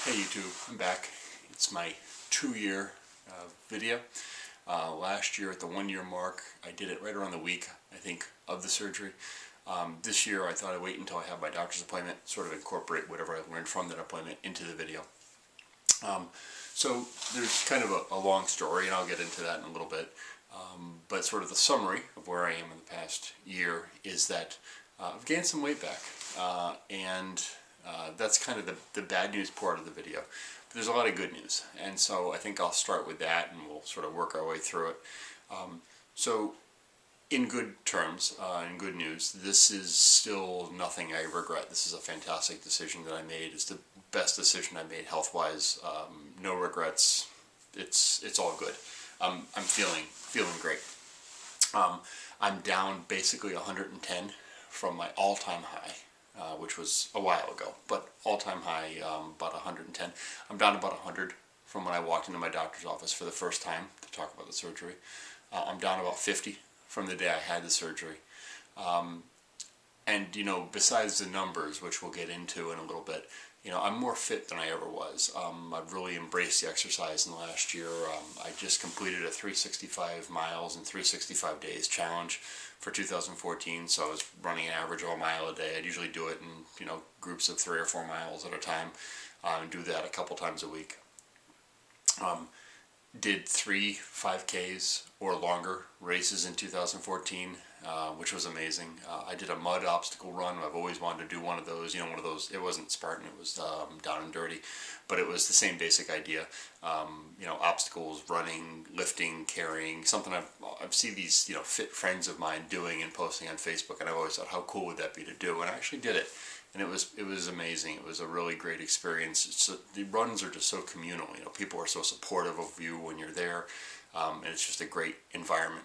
Hey YouTube, I'm back. It's my 2-year video. Last year at the 1-year mark, I did it right around the week, I think, of the surgery. This year I thought I'd wait until I have my doctor's appointment, sort of incorporate whatever I learned from that appointment into the video. So there's kind of a long story, and I'll get into that in a little bit. But sort of the summary of where I am in the past year is that I've gained some weight back. That's kind of the bad news part of the video. But there's a lot of good news, and so I think I'll start with that and we'll sort of work our way through it. So in good terms, in good news, this is still nothing I regret. This is a fantastic decision that I made. It's the best decision I made health-wise. No regrets. It's all good. I'm feeling great. I'm down basically 110 from my all-time high. Which was a while ago, but all-time high, about 110. I'm down about 100 from when I walked into my doctor's office for the first time to talk about the surgery. I'm down about 50 from the day I had the surgery. And, you know, besides the numbers, which we'll get into in a little bit, you know, I'm more fit than I ever was. I've really embraced the exercise in the last year. I just completed a 365 miles in 365 days challenge for 2014, so I was running an average of a mile a day. I'd usually do it in, you know, groups of 3 or 4 miles at a time, and do that a couple times a week. Did 3 5Ks or longer races in 2014, which was amazing. I did a mud obstacle run. I've always wanted to do one of those. You know, one of those. It wasn't Spartan. It was down and dirty, but it was the same basic idea. You know, obstacles, running, lifting, carrying. Something I've seen these, you know, fit friends of mine doing and posting on Facebook, and I've always thought, how cool would that be to do? And I actually did it. And it was amazing. It was a really great experience. The runs are just so communal. You know, people are so supportive of you when you're there, and it's just a great environment.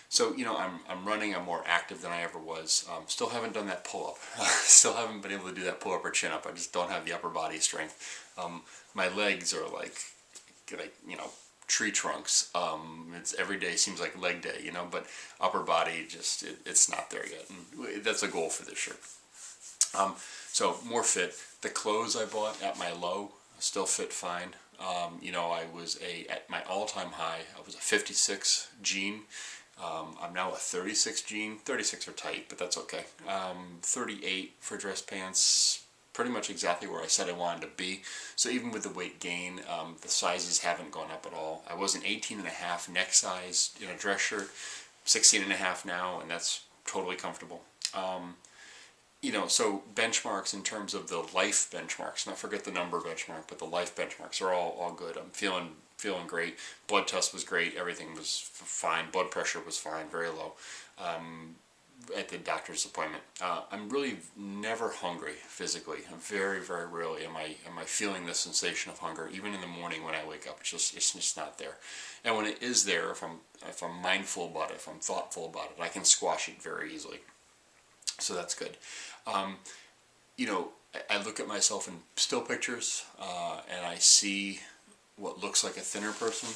So, you know, I'm running. I'm more active than I ever was. Still haven't done that pull-up. Still haven't been able to do that pull-up or chin-up. I just don't have the upper body strength. My legs are like you know, tree trunks. It's every day seems like leg day. You know, but upper body just it's not there yet. And that's a goal for this year. So more fit. The clothes I bought at my low still fit fine. You know, I was at my all-time high. I was a 56 jean. I'm now a 36 jean. 36 are tight, but that's okay. 38 for dress pants. Pretty much exactly where I said I wanted to be. So even with the weight gain, the sizes haven't gone up at all. I was an 18.5 neck size in a dress shirt. 16.5 now, and that's totally comfortable. You know, so benchmarks in terms of the life benchmarks, not forget the number benchmark, but the life benchmarks are all good. I'm feeling great. Blood test was great. Everything was fine. Blood pressure was fine, very low at the doctor's appointment. I'm really never hungry physically. Very, very rarely am I feeling the sensation of hunger. Even in the morning when I wake up, it's just not there. And when it is there, if I'm mindful about it, if I'm thoughtful about it, I can squash it very easily. So that's good. You know, I look at myself in still pictures, and I see what looks like a thinner person.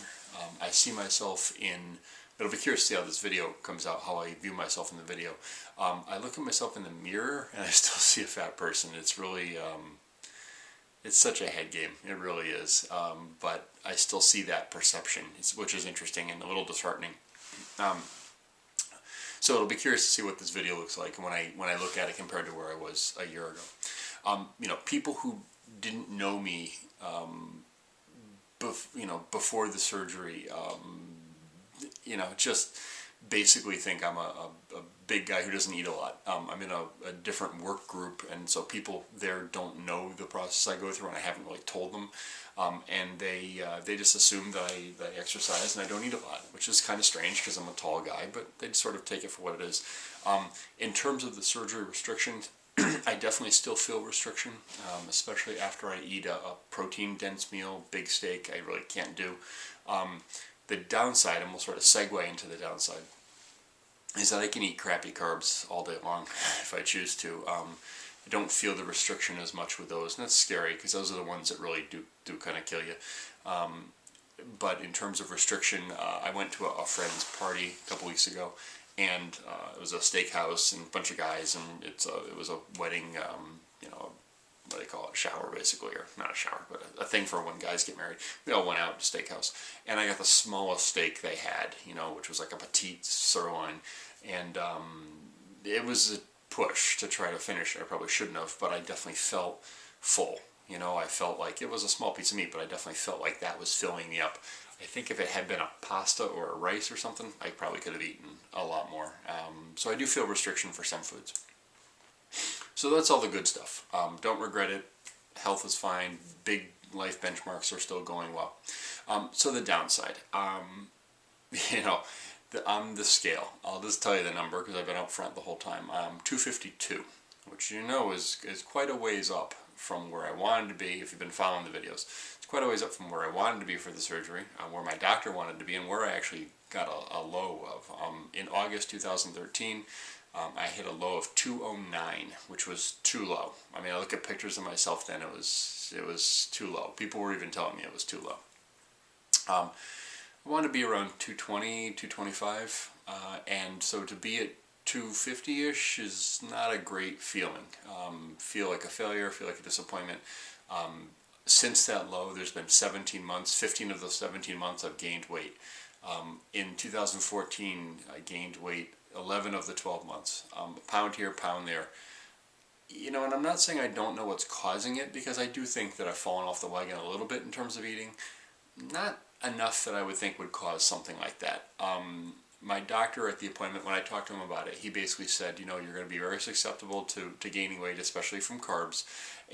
I see myself in, it'll be curious to see how this video comes out, how I view myself in the video. I look at myself in the mirror, and I still see a fat person. It's really, it's such a head game. It really is. But I still see that perception, which is interesting and a little disheartening. So it'll be curious to see what this video looks like when I look at it compared to where I was a year ago. You know, people who didn't know me, you know, before the surgery, you know, just basically think I'm a big guy who doesn't eat a lot. I'm in a different work group, and so people there don't know the process I go through, and I haven't really told them. And they just assume that I exercise and I don't eat a lot, which is kind of strange because I'm a tall guy, but they sort of take it for what it is. In terms of the surgery restrictions, I definitely still feel restriction, especially after I eat a protein-dense meal, big steak, I really can't do. The downside, and we'll sort of segue into the downside, is that I can eat crappy carbs all day long if I choose to. I don't feel the restriction as much with those, and that's scary because those are the ones that really do kind of kill you. But in terms of restriction, I went to a friend's party a couple weeks ago, and it was a steakhouse and a bunch of guys, and it was a wedding, you know, what do they call it, shower basically, or not a shower, but a thing for when guys get married. We all went out to steakhouse, and I got the smallest steak they had, which was like a petite sirloin, and it was a push to try to finish it. I probably shouldn't have, but I definitely felt full. I felt like it was a small piece of meat, but I definitely felt like that was filling me up. I think if it had been a pasta or a rice or something, I probably could have eaten a lot more. So I do feel restriction for some foods. So that's all the good stuff. Don't regret it. Health is fine. Big life benchmarks are still going well. So the downside, the scale. I'll just tell you the number because I've been up front the whole time. 252, which is quite a ways up from where I wanted to be. If you've been following the videos, it's quite a ways up from where I wanted to be for the surgery, where my doctor wanted to be, and where I actually got a low of. In August 2013, I hit a low of 209, which was too low. I mean, I look at pictures of myself then; it was too low. People were even telling me it was too low. I want to be around 220, 225, and so to be at 250-ish is not a great feeling. Feel like a failure, feel like a disappointment. Since that low, there's been 17 months. 15 of those 17 months I've gained weight. In 2014, I gained weight 11 of the 12 months. A pound here, pound there. And I'm not saying I don't know what's causing it, because I do think that I've fallen off the wagon a little bit in terms of eating. Not enough that I would think would cause something like that. My doctor at the appointment, when I talked to him about it, he basically said, you're going to be very susceptible to gaining weight, especially from carbs,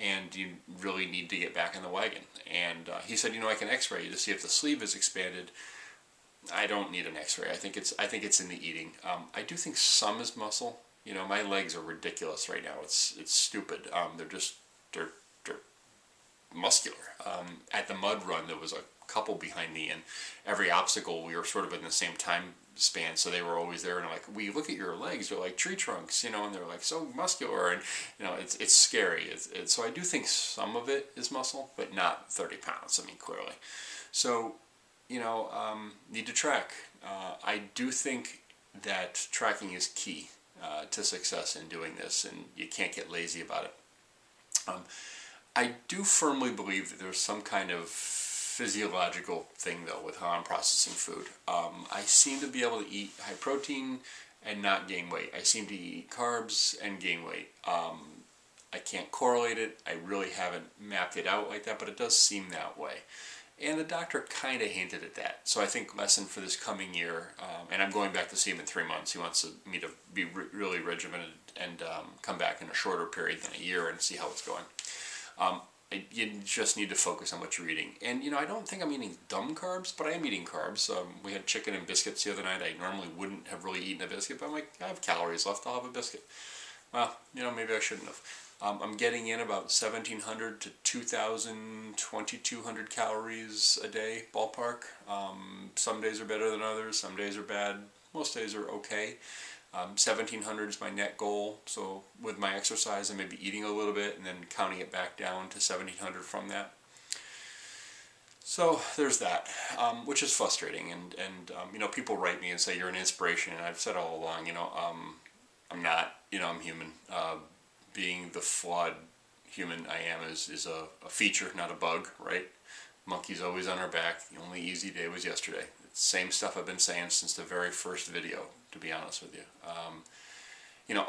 and you really need to get back in the wagon. And he said, I can x-ray you to see if the sleeve is expanded. I don't need an x-ray. I think it's in the eating. I do think some is muscle. My legs are ridiculous right now. It's stupid. They're muscular. At the mud run, there was a couple behind me, and every obstacle we were sort of in the same time span, so they were always there, and I'm like, we look at your legs, they're like tree trunks, and they're like so muscular, and it's scary. So I do think some of it is muscle, but not 30 pounds. I mean, clearly. So need to track. I do think that tracking is key to success in doing this, and you can't get lazy about it. I do firmly believe that there's some kind of physiological thing, though, with how I'm processing food. I seem to be able to eat high protein and not gain weight. I seem to eat carbs and gain weight. I can't correlate it. I really haven't mapped it out like that, but it does seem that way. And the doctor kind of hinted at that. So I think lesson for this coming year, and I'm going back to see him in 3 months. He wants me to be really regimented and come back in a shorter period than a year and see how it's going. You just need to focus on what you're eating. And, I don't think I'm eating dumb carbs, but I am eating carbs. We had chicken and biscuits the other night. I normally wouldn't have really eaten a biscuit, but I'm like, I have calories left, I'll have a biscuit. Well, maybe I shouldn't have. I'm getting in about 1,700 to 2,000, 2,200 calories a day, ballpark. Some days are better than others, some days are bad, most days are okay. 1,700 is my net goal, so with my exercise I may be eating a little bit and then counting it back down to 1,700 from that. So there's that, which is frustrating, and people write me and say you're an inspiration, and I've said all along, I'm not, I'm human. Being the flawed human I am is a feature, not a bug, right? Monkey's always on our back. The only easy day was yesterday. It's the same stuff I've been saying since the very first video, to be honest with you.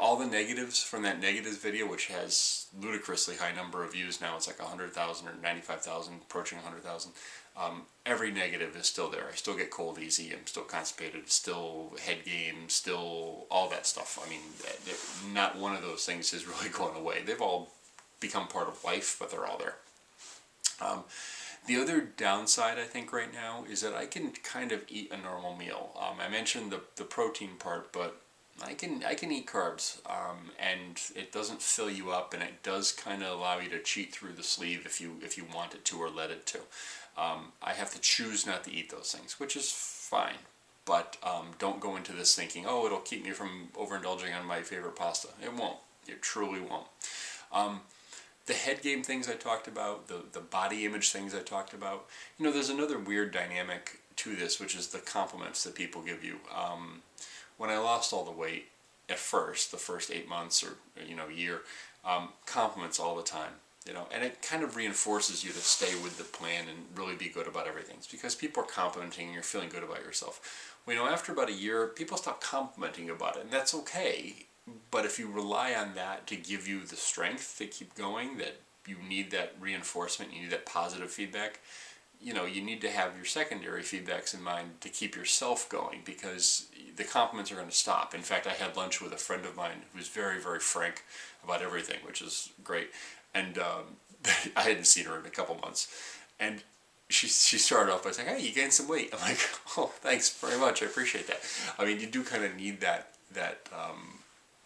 All the negatives from that negatives video, which has ludicrously high number of views now, it's like 100,000 or 95,000, approaching 100,000. Every negative is still there. I still get cold easy, I'm still constipated, still head game, still all that stuff. I mean, not one of those things is really going away. They've all become part of life, but they're all there. The other downside, I think, right now is that I can kind of eat a normal meal. I mentioned the protein part, but I can eat carbs, and it doesn't fill you up, and it does kind of allow you to cheat through the sleeve if you want it to or let it to. I have to choose not to eat those things, which is fine, but don't go into this thinking, oh, it'll keep me from overindulging on my favorite pasta. It won't. It truly won't. The head game things I talked about, the body image things I talked about, there's another weird dynamic to this, which is the compliments that people give you. When I lost all the weight at first, the first 8 months or year, compliments all the time. You know, and it kind of reinforces you to stay with the plan and really be good about everything. It's because people are complimenting and you're feeling good about yourself. Well, you know, after about a year, people stop complimenting about it, and that's okay. But if you rely on that to give you the strength to keep going, that you need that reinforcement, you need that positive feedback, you know, you need to have your secondary feedbacks in mind to keep yourself going, because the compliments are going to stop. In fact, I had lunch with a friend of mine who was very, very frank about everything, which is great. And I hadn't seen her in a couple months. And she started off by saying, "Hey, you gained some weight." I'm like, "Oh, thanks very much. I appreciate that." I mean, you do kind of need that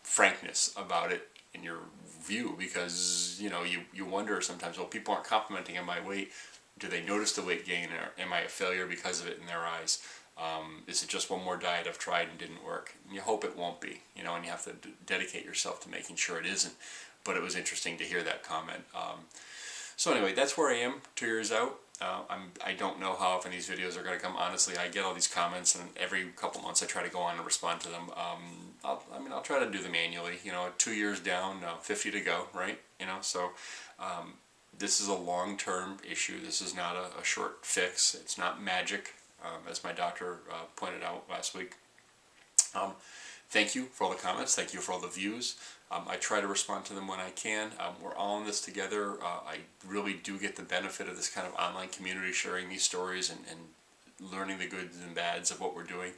frankness about it in your view, because, you know, you wonder sometimes, well, people aren't complimenting on my weight. Do they notice the weight gain, or am I a failure because of it in their eyes? Is it just one more diet I've tried and didn't work? And you hope it won't be, you know, and you have to dedicate yourself to making sure it isn't. But it was interesting to hear that comment. So anyway, that's where I am 2 years out. I don't know how often these videos are going to come. Honestly, I get all these comments, and every couple months I try to go on and respond to them. I'll try to do them annually. You know, 2 years down, 50 to go, right? You know, so this is a long-term issue. This is not a short fix. It's not magic, as my doctor pointed out last week. Thank you for all the comments. Thank you for all the views. I try to respond to them when I can. We're all in this together. I really do get the benefit of this kind of online community, sharing these stories and learning the goods and bads of what we're doing.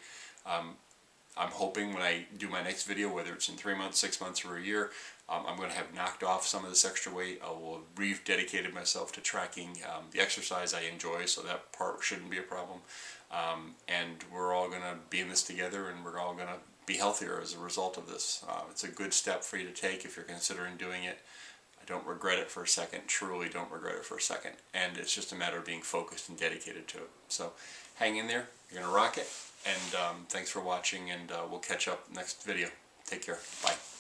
I'm hoping when I do my next video, whether it's in 3 months, 6 months, or a year, I'm going to have knocked off some of this extra weight. I will have rededicated myself to tracking the exercise I enjoy, so that part shouldn't be a problem. And we're all going to be in this together, and we're all going to be healthier as a result of this. It's a good step for you to take if you're considering doing it. I don't regret it for a second, truly don't regret it for a second. And it's just a matter of being focused and dedicated to it. So hang in there, you're going to rock it. And thanks for watching, and we'll catch up next video. Take care. Bye.